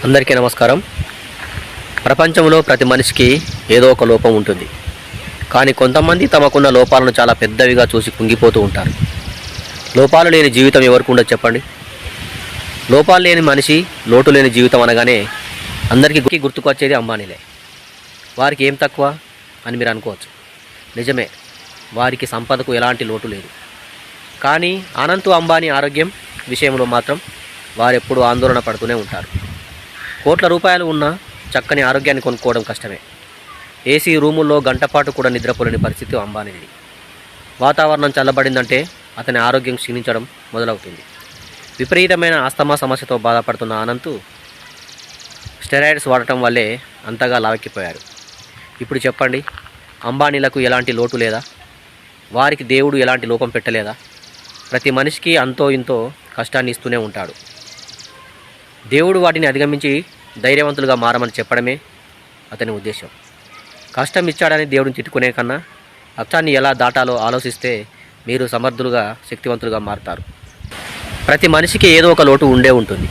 అందరికీ నమస్కారం. ప్రపంచంలో ప్రతి మనిషికి ఏదో ఒక లోపం ఉంటుంది. కానీ కొంతమంది తమకున్న లోపాలను చాలా పెద్దవిగా చూసి కుంగిపోతూ ఉంటారు. లోపాలు లేని జీవితం ఎవరికి ఉండదు చెప్పండి? లోపాలు లేని మనిషి, లోటు లేని జీవితం అనగానే అందరికీ గుర్తుకొచ్చేది అంబానీలే. వారికి ఏం తక్కువ అని మీరు అనుకోవచ్చు. నిజమే, వారికి సంపదకు ఎలాంటి లోటు లేదు. కానీ అనంత్ అంబానీ ఆరోగ్యం విషయంలో మాత్రం వారెప్పుడూ ఆందోళన పడుతూనే ఉంటారు. కోట్ల రూపాయలు ఉన్నా చక్కని ఆరోగ్యాన్ని కొనుక్కోవడం కష్టమే. ఏసీ రూముల్లో గంటపాటు కూడా నిద్రపోలేని పరిస్థితి అంబానీది. వాతావరణం చల్లబడిందంటే అతని ఆరోగ్యం క్షీణించడం మొదలవుతుంది. విపరీతమైన ఆస్తమా సమస్యతో బాధపడుతున్న అనంత్ స్టెరాయిడ్స్ వాడటం వల్లే అంతగా లావెక్కిపోయారు. ఇప్పుడు చెప్పండి, అంబానీలకు ఎలాంటి లోటు లేదా? వారికి దేవుడు ఎలాంటి లోపం పెట్టలేదా? ప్రతి మనిషికి అంతో ఇంతో కష్టాన్ని ఇస్తూనే ఉంటాడు. దేవుడు వాటిని అధిగమించి ధైర్యవంతులుగా మారమని చెప్పడమే అతని ఉద్దేశం. కష్టం ఇచ్చాడని దేవుడిని తిట్టుకునే కన్నా కష్టాన్ని ఎలా దాటాలో ఆలోచిస్తే మీరు సమర్థులుగా, శక్తివంతులుగా మారుతారు. ప్రతి మనిషికి ఏదో ఒక లోటు ఉండే ఉంటుంది.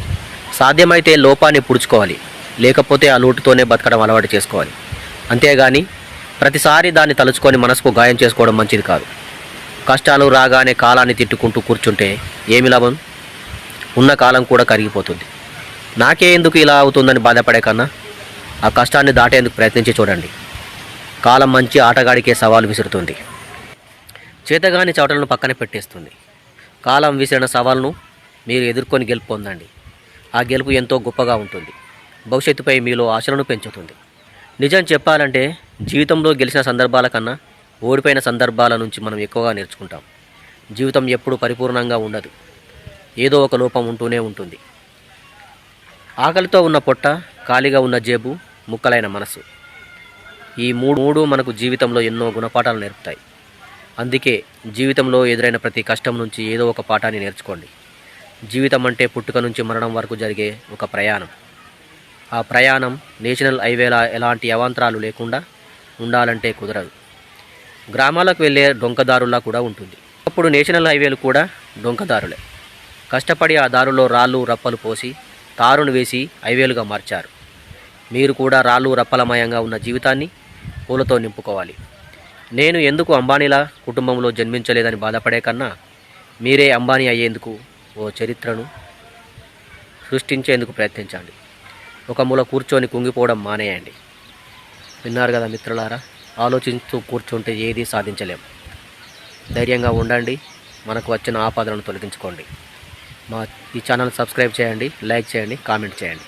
సాధ్యమైతే లోపాన్ని పుడుచుకోవాలి, లేకపోతే ఆ లోటుతోనే బతకడం అలవాటు చేసుకోవాలి. అంతేగాని ప్రతిసారి దాన్ని తలుచుకొని మనసుకు గాయం చేసుకోవడం మంచిది కాదు. కష్టాలు రాగానే కాలాన్ని తిట్టుకుంటూ కూర్చుంటే ఏమి లాభం? ఉన్న కాలం కూడా కరిగిపోతుంది. నాకే ఎందుకు ఇలా అవుతుందని బాధపడే కన్నా ఆ కష్టాన్ని దాటేందుకు ప్రయత్నించి చూడండి. కాలం మంచి ఆటగాడికే సవాలు విసురుతుంది. చేతగాని చోటలను పక్కన పెట్టేస్తుంది. కాలం విసిరిన సవాల్ను మీరు ఎదుర్కొని గెలుపు పొందండి. ఆ గెలుపు ఎంతో గొప్పగా ఉంటుంది. భవిష్యత్తుపై మీలో ఆశలను పెంచుతుంది. నిజం చెప్పాలంటే జీవితంలో గెలిచిన సందర్భాల కన్నా ఓడిపోయిన సందర్భాల నుంచి మనం ఎక్కువగా నేర్చుకుంటాం. జీవితం ఎప్పుడూ పరిపూర్ణంగా ఉండదు. ఏదో ఒక లోపం ఉంటూనే ఉంటుంది. ఆకలితో ఉన్న పొట్ట, ఖాళీగా ఉన్న జేబు, ముక్కలైన మనసు, ఈ మూడు మనకు జీవితంలో ఎన్నో గుణపాఠాలు నేర్పుతాయి. అందుకే జీవితంలో ఎదురైన ప్రతి కష్టం నుంచి ఏదో ఒక పాఠాన్ని నేర్చుకోండి. జీవితం అంటే పుట్టుక నుంచి మరణం వరకు జరిగే ఒక ప్రయాణం. ఆ ప్రయాణం నేషనల్ హైవేలా ఎలాంటి అవాంతరాలు లేకుండా ఉండాలంటే కుదరదు. గ్రామాలకు వెళ్ళే డొంకదారులా కూడా ఉంటుంది. అప్పుడు నేషనల్ హైవేలు కూడా డొంకదారులే. కష్టపడి ఆ దారులో రాళ్ళు రప్పలు పోసి తారును వేసి హైవేలుగా మార్చారు. మీరు కూడా రాళ్ళు రప్పలమయంగా ఉన్న జీవితాన్ని పూలతో నింపుకోవాలి. నేను ఎందుకు అంబానీల కుటుంబంలో జన్మించలేదని బాధపడే కన్నా మీరే అంబానీ అయ్యేందుకు ఓ చరిత్రను సృష్టించేందుకు ప్రయత్నించండి. ఒక మూల కూర్చొని కుంగిపోవడం మానేయండి. విన్నారు కదా మిత్రులారా? ఆలోచిస్తూ కూర్చుంటే ఏదీ సాధించలేం. ధైర్యంగా ఉండండి. మనకు వచ్చిన ఆపదలను తొలగించుకోండి. ఈ ఛానల్ సబ్స్క్రైబ్ చేయండి, లైక్ చేయండి, కామెంట్ చేయండి.